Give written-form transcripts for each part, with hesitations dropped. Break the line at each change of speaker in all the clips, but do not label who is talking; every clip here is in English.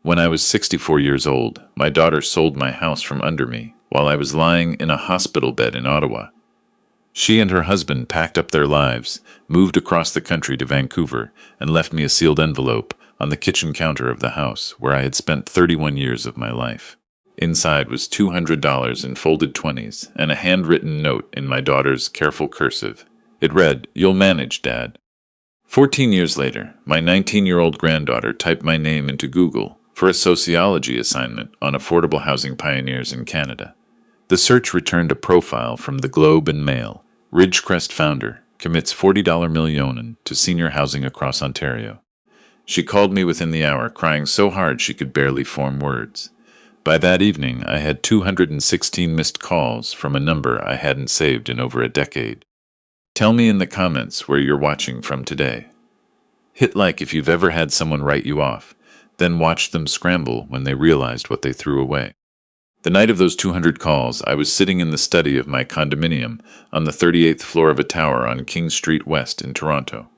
When I was 64 years old, my daughter sold my house from under me while I was lying in a hospital bed in Ottawa. She and her husband packed up their lives, moved across the country to Vancouver, and left me a sealed envelope on the kitchen counter of the house where I had spent 31 years of my life. Inside was $200 in folded 20s and a handwritten note in my daughter's careful cursive. It read, "You'll manage, Dad." 14 years later, my 19-year-old granddaughter typed my name into Google for a sociology assignment on affordable housing pioneers in Canada. The search returned a profile from the Globe and Mail. Ridgecrest founder commits $40 million to senior housing across Ontario. She called me within the hour, crying so hard she could barely form words. By that evening, I had 216 missed calls from a number I hadn't saved in over a decade. Tell me in the comments where you're watching from today. Hit like if you've ever had someone write you off, then watch them scramble when they realized what they threw away. The night of those 200 calls, I was sitting in the study of my condominium on the 38th floor of a tower on King Street West in Toronto.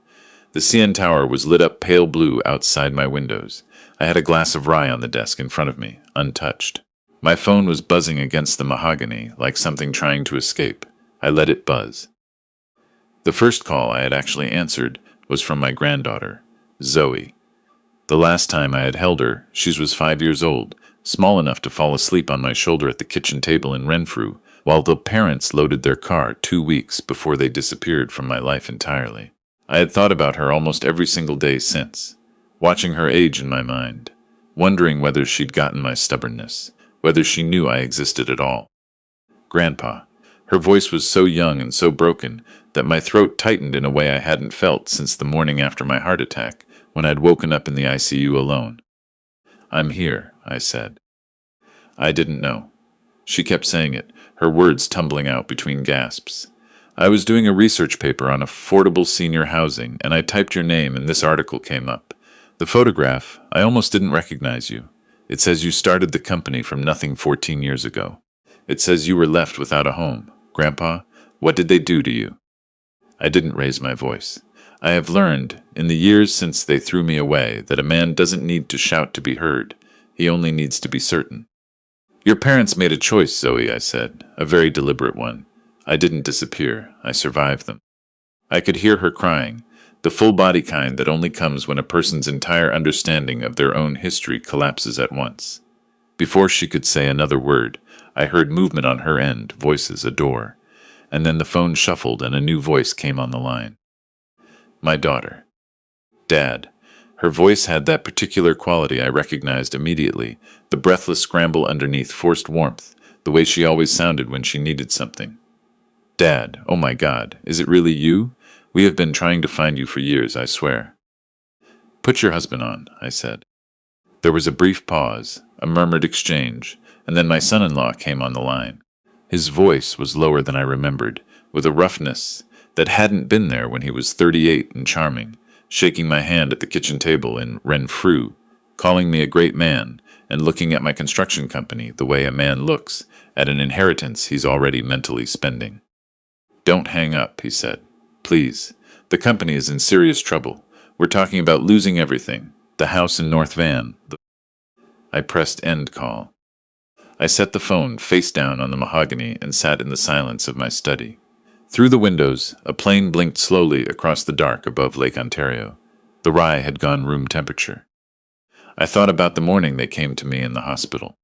The CN Tower was lit up pale blue outside my windows. I had a glass of rye on the desk in front of me, untouched. My phone was buzzing against the mahogany like something trying to escape. I let it buzz. The first call I had actually answered was from my granddaughter, Zoe. The last time I had held her, she was 5 years old, small enough to fall asleep on my shoulder at the kitchen table in Renfrew, while the parents loaded their car 2 weeks before they disappeared from my life entirely. I had thought about her almost every single day since, watching her age in my mind, wondering whether she'd gotten my stubbornness, whether she knew I existed at all. Grandpa. Her voice was so young and so broken that my throat tightened in a way I hadn't felt since the morning after my heart attack, when I'd woken up in the ICU alone. "I'm here," I said. I didn't know. She kept saying it, her words tumbling out between gasps. "I was doing a research paper on affordable senior housing, and I typed your name and this article came up. The photograph, I almost didn't recognize you. It says you started the company from nothing 14 years ago. It says you were left without a home. Grandpa, what did they do to you?" I didn't raise my voice. I have learned, in the years since they threw me away, that a man doesn't need to shout to be heard. He only needs to be certain. "Your parents made a choice, Zoe," I said, a very deliberate one. I didn't disappear. I survived them. I could hear her crying, the full-body kind that only comes when a person's entire understanding of their own history collapses at once. Before she could say another word, I heard movement on her end, voices, a door, and then the phone shuffled and a new voice came on the line. My daughter. Dad. Her voice had that particular quality I recognized immediately, the breathless scramble underneath forced warmth, the way she always sounded when she needed something. "Dad, oh my God, is it really you? We have been trying to find you for years, I swear." "Put your husband on," I said. There was a brief pause, a murmured exchange, and then my son-in-law came on the line. His voice was lower than I remembered, with a roughness that hadn't been there when he was 38 and charming, shaking my hand at the kitchen table in Renfrew, calling me a great man, and looking at my construction company the way a man looks at an inheritance he's already mentally spending. "Don't hang up," he said. "Please. The company is in serious trouble. We're talking about losing everything. The house in North Van." I pressed end call. I set the phone face down on the mahogany and sat in the silence of my study. Through the windows, a plane blinked slowly across the dark above Lake Ontario. The rye had gone room temperature. I thought about the morning they came to me in the hospital.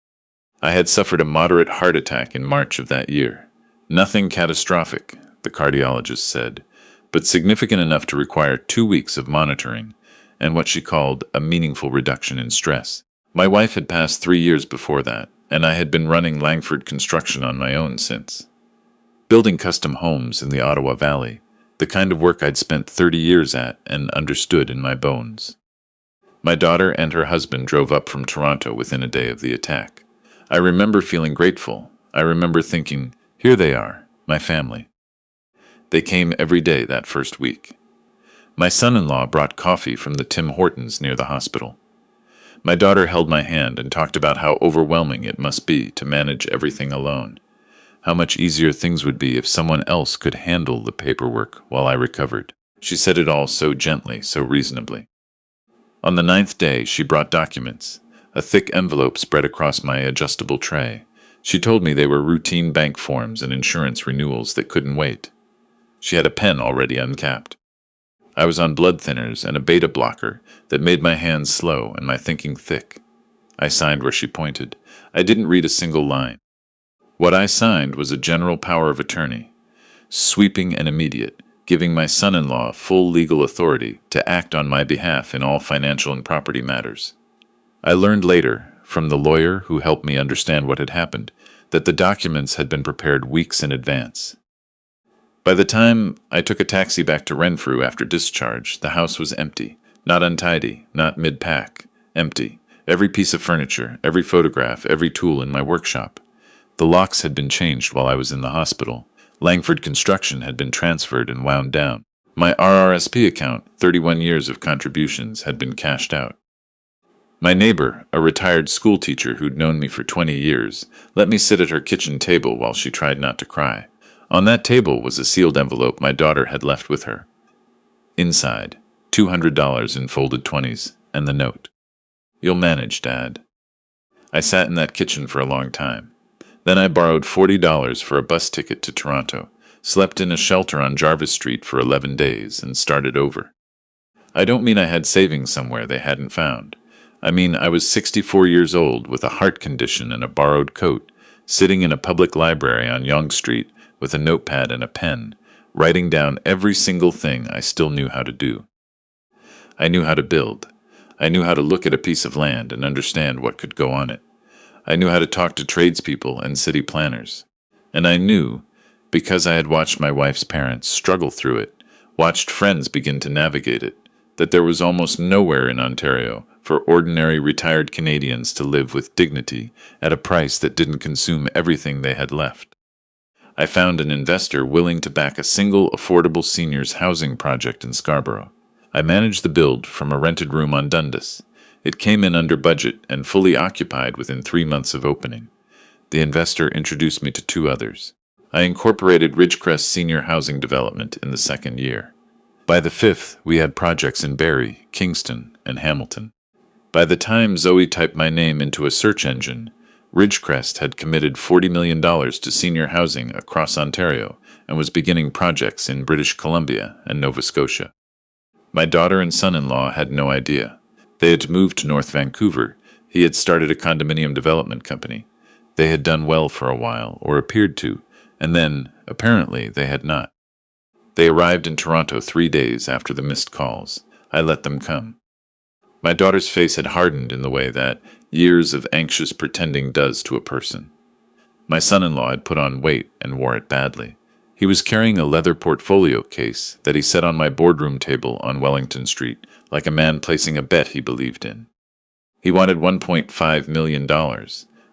I had suffered a moderate heart attack in March of that year. Nothing catastrophic, the cardiologist said, but significant enough to require 2 weeks of monitoring and what she called a meaningful reduction in stress. My wife had passed 3 years before that, and I had been running Langford Construction on my own since. Building custom homes in the Ottawa Valley, the kind of work I'd spent 30 years at and understood in my bones. My daughter and her husband drove up from Toronto within a day of the attack. I remember feeling grateful. I remember thinking, here they are, my family. They came every day that first week. My son-in-law brought coffee from the Tim Hortons near the hospital. My daughter held my hand and talked about how overwhelming it must be to manage everything alone, how much easier things would be if someone else could handle the paperwork while I recovered. She said it all so gently, so reasonably. On the 9th day, she brought documents, a thick envelope spread across my adjustable tray. She told me they were routine bank forms and insurance renewals that couldn't wait. She had a pen already uncapped. I was on blood thinners and a beta blocker that made my hands slow and my thinking thick. I signed where she pointed. I didn't read a single line. What I signed was a general power of attorney, sweeping and immediate, giving my son-in-law full legal authority to act on my behalf in all financial and property matters. I learned later, from the lawyer who helped me understand what had happened, that the documents had been prepared weeks in advance. By the time I took a taxi back to Renfrew after discharge, the house was empty. Not untidy, not mid-pack. Empty. Every piece of furniture, every photograph, every tool in my workshop. The locks had been changed while I was in the hospital. Langford Construction had been transferred and wound down. My RRSP account, 31 years of contributions, had been cashed out. My neighbor, a retired school teacher who'd known me for 20 years, let me sit at her kitchen table while she tried not to cry. On that table was a sealed envelope my daughter had left with her. Inside, $200 in folded 20s, and the note. "You'll manage, Dad." I sat in that kitchen for a long time. Then I borrowed $40 for a bus ticket to Toronto, slept in a shelter on Jarvis Street for 11 days, and started over. I don't mean I had savings somewhere they hadn't found. I mean I was 64 years old with a heart condition and a borrowed coat, sitting in a public library on Yonge Street with a notepad and a pen, writing down every single thing I still knew how to do. I knew how to build. I knew how to look at a piece of land and understand what could go on it. I knew how to talk to tradespeople and city planners. And I knew, because I had watched my wife's parents struggle through it, watched friends begin to navigate it, that there was almost nowhere in Ontario for ordinary retired Canadians to live with dignity at a price that didn't consume everything they had left. I found an investor willing to back a single affordable seniors housing project in Scarborough. I managed the build from a rented room on Dundas. It came in under budget and fully occupied within 3 months of opening. The investor introduced me to 2 others. I incorporated Ridgecrest Senior Housing Development in the 2nd year. By the 5th, we had projects in Barrie, Kingston, and Hamilton. By the time Zoe typed my name into a search engine, Ridgecrest had committed $40 million to senior housing across Ontario and was beginning projects in British Columbia and Nova Scotia. My daughter and son-in-law had no idea. They had moved to North Vancouver. He had started a condominium development company. They had done well for a while, or appeared to, and then, apparently, they had not. They arrived in Toronto 3 days after the missed calls. I let them come. My daughter's face had hardened in the way that years of anxious pretending does to a person. My son-in-law had put on weight and wore it badly. He was carrying a leather portfolio case that he set on my boardroom table on Wellington Street, like a man placing a bet he believed in. He wanted $1.5 million,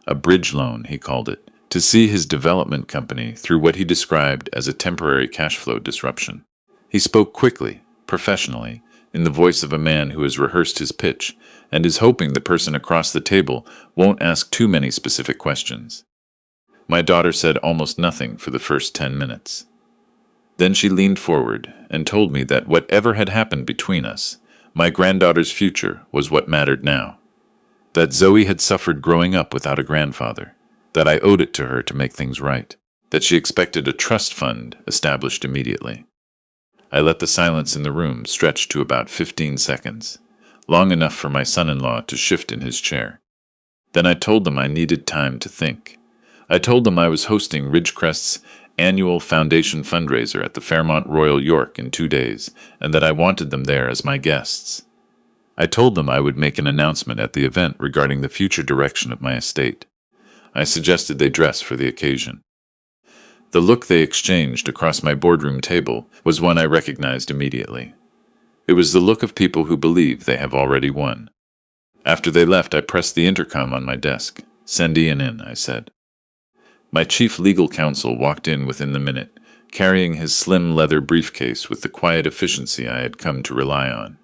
a bridge loan, he called it, to see his development company through what he described as a temporary cash flow disruption. He spoke quickly, professionally, in the voice of a man who has rehearsed his pitch and is hoping the person across the table won't ask too many specific questions. My daughter said almost nothing for the first 10 minutes. Then she leaned forward and told me that whatever had happened between us, my granddaughter's future was what mattered now. That Zoe had suffered growing up without a grandfather, that I owed it to her to make things right, that she expected a trust fund established immediately. I let the silence in the room stretch to about 15 seconds, long enough for my son-in-law to shift in his chair. Then I told them I needed time to think. I told them I was hosting Ridgecrest's annual foundation fundraiser at the Fairmont Royal York in 2 days, and that I wanted them there as my guests. I told them I would make an announcement at the event regarding the future direction of my estate. I suggested they dress for the occasion. The look they exchanged across my boardroom table was one I recognized immediately. It was the look of people who believe they have already won. After they left, I pressed the intercom on my desk. "Send Ian in," I said. My chief legal counsel walked in within the minute, carrying his slim leather briefcase with the quiet efficiency I had come to rely on.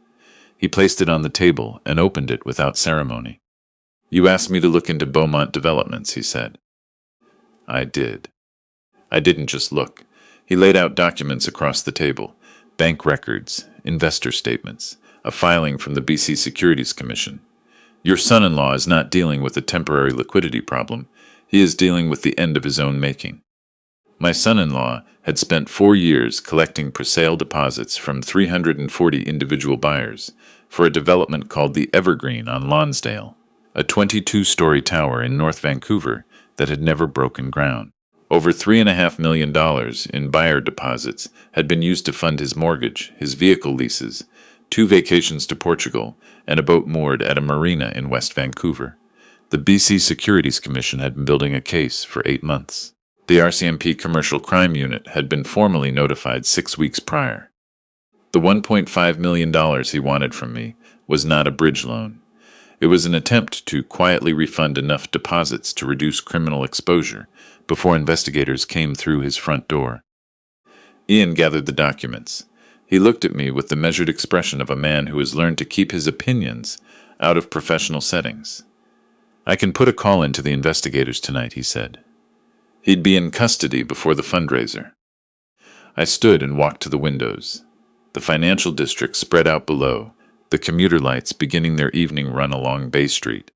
He placed it on the table and opened it without ceremony. "You asked me to look into Beaumont Developments," he said. I did. I didn't just look. He laid out documents across the table, bank records, investor statements, a filing from the BC Securities Commission. Your son-in-law is not dealing with a temporary liquidity problem. He is dealing with the end of his own making. My son-in-law had spent 4 years collecting presale deposits from 340 individual buyers for a development called the Evergreen on Lonsdale, a 22-story tower in North Vancouver that had never broken ground. Over $3.5 million in buyer deposits had been used to fund his mortgage, his vehicle leases, 2 vacations to Portugal, and a boat moored at a marina in West Vancouver. The BC Securities Commission had been building a case for 8 months. The RCMP Commercial Crime Unit had been formally notified 6 weeks prior. The $1.5 million he wanted from me was not a bridge loan. It was an attempt to quietly refund enough deposits to reduce criminal exposure before investigators came through his front door. Ian gathered the documents. He looked at me with the measured expression of a man who has learned to keep his opinions out of professional settings. "I can put a call in to the investigators tonight," he said. He'd be in custody before the fundraiser. I stood and walked to the windows. The financial district spread out below, the commuter lights beginning their evening run along Bay Street.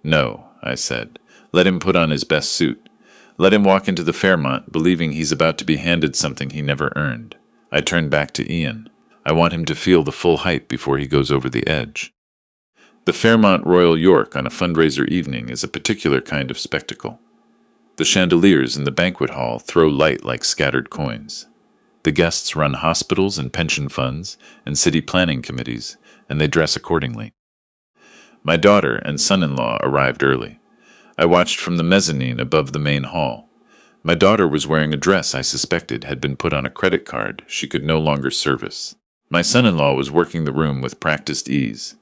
"No," I said. "Let him put on his best suit. Let him walk into the Fairmont believing he's about to be handed something he never earned." I turned back to Ian. "I want him to feel the full hype before he goes over the edge." The Fairmont Royal York on a fundraiser evening is a particular kind of spectacle. The chandeliers in the banquet hall throw light like scattered coins. The guests run hospitals and pension funds and city planning committees, and they dress accordingly. My daughter and son-in-law arrived early. I watched from the mezzanine above the main hall. My daughter was wearing a dress I suspected had been put on a credit card she could no longer service. My son-in-law was working the room with practiced ease,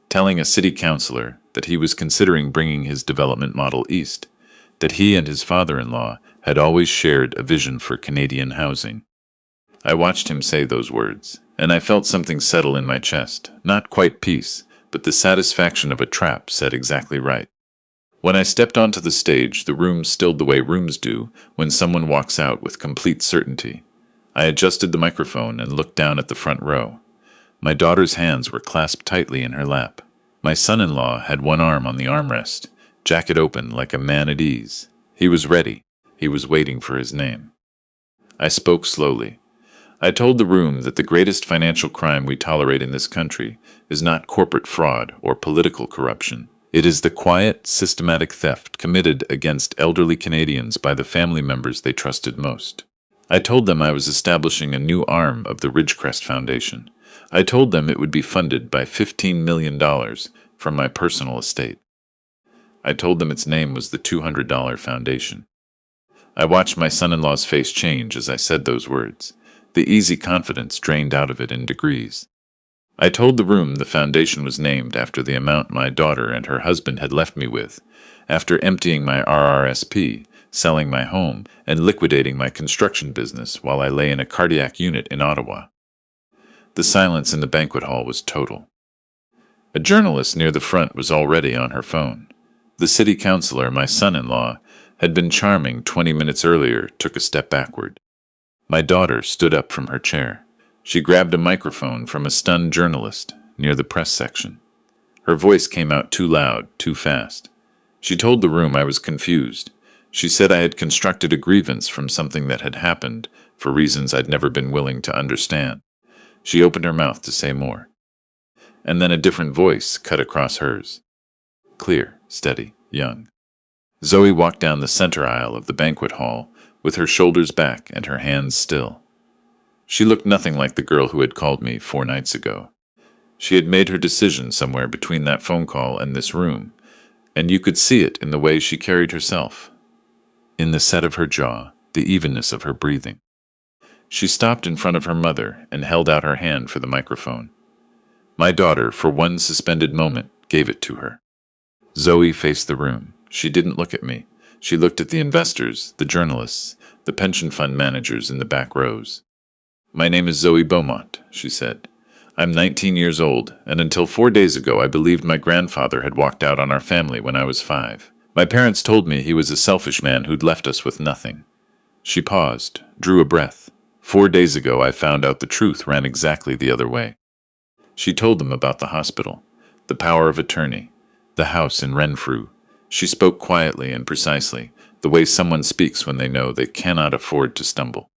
telling a city councillor that he was considering bringing his development model east, that he and his father-in-law had always shared a vision for Canadian housing. I watched him say those words, and I felt something settle in my chest, not quite peace, but the satisfaction of a trap set exactly right. When I stepped onto the stage, the room stilled the way rooms do when someone walks out with complete certainty. I adjusted the microphone and looked down at the front row. My daughter's hands were clasped tightly in her lap. My son-in-law had one arm on the armrest, jacket open like a man at ease. He was ready. He was waiting for his name. I spoke slowly. I told the room that the greatest financial crime we tolerate in this country is not corporate fraud or political corruption. It is the quiet, systematic theft committed against elderly Canadians by the family members they trusted most. I told them I was establishing a new arm of the Ridgecrest Foundation. I told them it would be funded by $15 million from my personal estate. I told them its name was the $200 Foundation. I watched my son-in-law's face change as I said those words. The easy confidence drained out of it in degrees. I told the room the foundation was named after the amount my daughter and her husband had left me with, after emptying my RRSP, selling my home, and liquidating my construction business while I lay in a cardiac unit in Ottawa. The silence in the banquet hall was total. A journalist near the front was already on her phone. The city councillor, my son-in-law, had been charming 20 minutes earlier, took a step backward. My daughter stood up from her chair. She grabbed a microphone from a stunned journalist near the press section. Her voice came out too loud, too fast. She told the room I was confused. She said I had constructed a grievance from something that had happened for reasons I'd never been willing to understand. She opened her mouth to say more. And then a different voice cut across hers. Clear, steady, young. Zoe walked down the center aisle of the banquet hall with her shoulders back and her hands still. She looked nothing like the girl who had called me 4 nights ago. She had made her decision somewhere between that phone call and this room, and you could see it in the way she carried herself, in the set of her jaw, the evenness of her breathing. She stopped in front of her mother and held out her hand for the microphone. My daughter, for one suspended moment, gave it to her. Zoe faced the room. She didn't look at me. She looked at the investors, the journalists, the pension fund managers in the back rows. "My name is Zoe Beaumont," she said. "I'm 19 years old, and until 4 days ago I believed my grandfather had walked out on our family when I was 5. My parents told me he was a selfish man who'd left us with nothing." She paused, drew a breath. 4 days ago I found out the truth ran exactly the other way. She told them about the hospital, the power of attorney, The house in Renfrew. She spoke quietly and precisely, the way someone speaks when they know they cannot afford to stumble.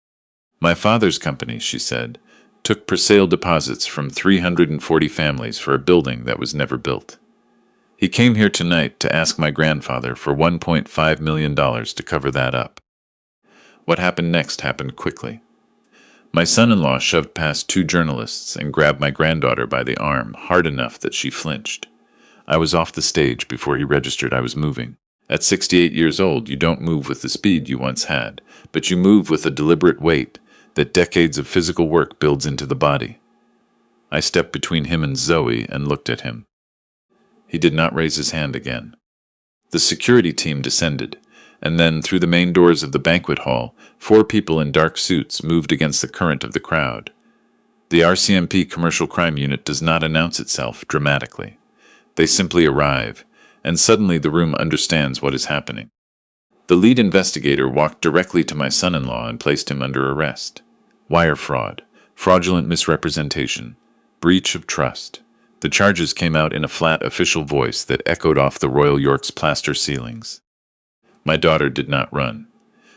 My father's company, she said, took presale deposits from 340 families for a building that was never built. He came here tonight to ask my grandfather for $1.5 million to cover that up. What happened next happened quickly. My son-in-law shoved past two journalists and grabbed my granddaughter by the arm hard enough that she flinched. I was off the stage before he registered I was moving. At 68 years old, you don't move with the speed you once had, but you move with a deliberate weight that decades of physical work builds into the body. I stepped between him and Zoe and looked at him. He did not raise his hand again. The security team descended, and then through the main doors of the banquet hall, 4 people in dark suits moved against the current of the crowd. The RCMP Commercial Crime Unit does not announce itself dramatically. They simply arrive, and suddenly the room understands what is happening. The lead investigator walked directly to my son-in-law and placed him under arrest. Wire fraud, fraudulent misrepresentation, breach of trust. The charges came out in a flat official voice that echoed off the Royal York's plaster ceilings. My daughter did not run.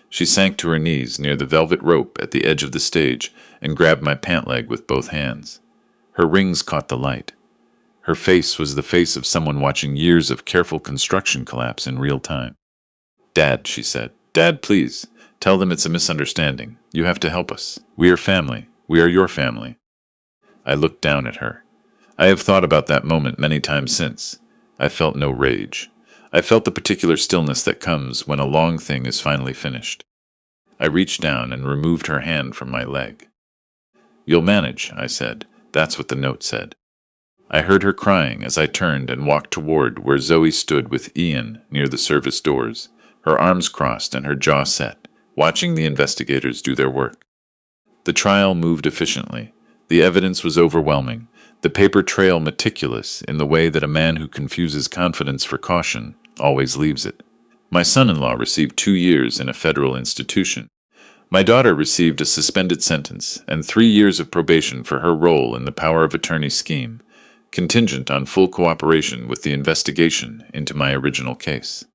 She sank to her knees near the velvet rope at the edge of the stage and grabbed my pant leg with both hands. Her rings caught the light. Her face was the face of someone watching years of careful construction collapse in real time. "Dad," she said. "Dad, please. Tell them it's a misunderstanding. You have to help us. We are family. We are your family." I looked down at her. I have thought about that moment many times since. I felt no rage. I felt the particular stillness that comes when a long thing is finally finished. I reached down and removed her hand from my leg. "You'll manage," I said. That's what the note said. I heard her crying as I turned and walked toward where Zoe stood with Ian near the service doors, her arms crossed and her jaw set, watching the investigators do their work. The trial moved efficiently. The evidence was overwhelming, the paper trail meticulous in the way that a man who confuses confidence for caution always leaves it. My son-in-law received 2 years in a federal institution. My daughter received a suspended sentence and 3 years of probation for her role in the power of attorney scheme, contingent on full cooperation with the investigation into my original case.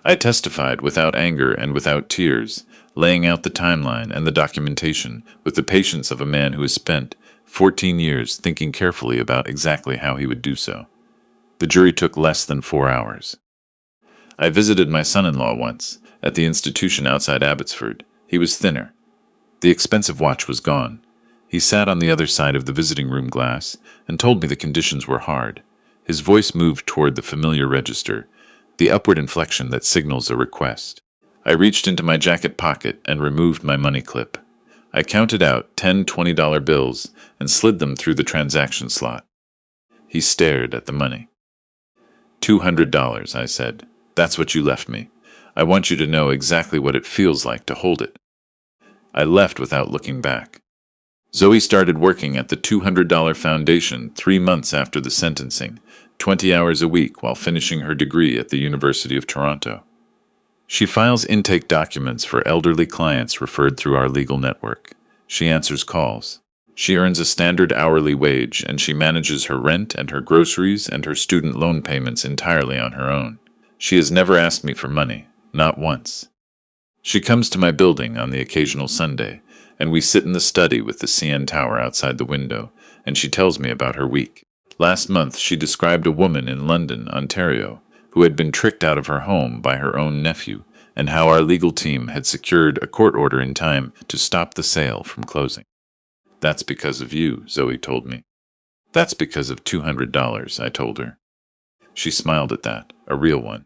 I testified without anger and without tears, laying out the timeline and the documentation with the patience of a man who has spent 14 years thinking carefully about exactly how he would do so. The jury took less than 4 hours. I visited my son-in-law once, at the institution outside Abbotsford. He was thinner. The expensive watch was gone. He sat on the other side of the visiting room glass and told me the conditions were hard. His voice moved toward the familiar register, the upward inflection that signals a request. I reached into my jacket pocket and removed my money clip. I counted out 10 $20 bills and slid them through the transaction slot. He stared at the money. $200, I said. That's what you left me. I want you to know exactly what it feels like to hold it. I left without looking back. Zoe started working at the $200 foundation 3 months after the sentencing, 20 hours a week while finishing her degree at the University of Toronto. She files intake documents for elderly clients referred through our legal network. She answers calls. She earns a standard hourly wage, and she manages her rent and her groceries and her student loan payments entirely on her own. She has never asked me for money, not once. She comes to my building on the occasional Sunday, and we sit in the study with the CN Tower outside the window, and she tells me about her week. Last month she described a woman in London, Ontario, who had been tricked out of her home by her own nephew, and how our legal team had secured a court order in time to stop the sale from closing. "That's because of you," Zoe told me. "That's because of $200, I told her. She smiled at that, a real one.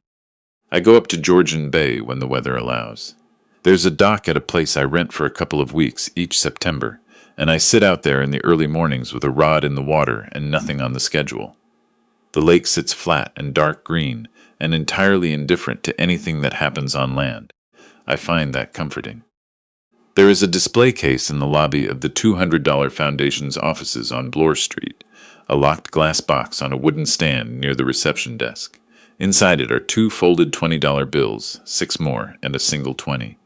I go up to Georgian Bay when the weather allows. There's a dock at a place I rent for a couple of weeks each September, and I sit out there in the early mornings with a rod in the water and nothing on the schedule. The lake sits flat and dark green and entirely indifferent to anything that happens on land. I find that comforting. There is a display case in the lobby of the $200 Foundation's offices on Bloor Street, a locked glass box on a wooden stand near the reception desk. Inside it are 2 folded $20 bills, 6 more, and a single 20.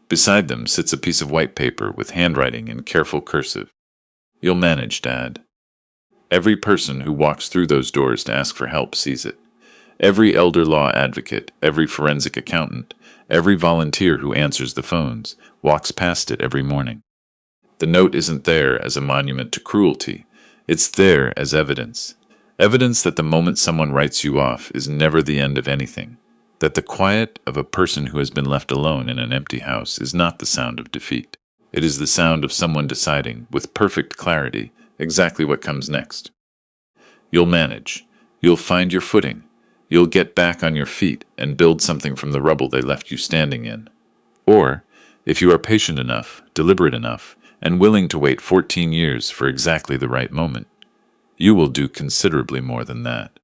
Beside them sits a piece of white paper with handwriting in careful cursive. "You'll manage, Dad." Every person who walks through those doors to ask for help sees it. Every elder law advocate, every forensic accountant, every volunteer who answers the phones walks past it every morning. The note isn't there as a monument to cruelty. It's there as evidence. Evidence that the moment someone writes you off is never the end of anything. That the quiet of a person who has been left alone in an empty house is not the sound of defeat. It is the sound of someone deciding, with perfect clarity, exactly what comes next. You'll manage. You'll find your footing. You'll get back on your feet and build something from the rubble they left you standing in. Or, if you are patient enough, deliberate enough, and willing to wait 14 years for exactly the right moment, you will do considerably more than that.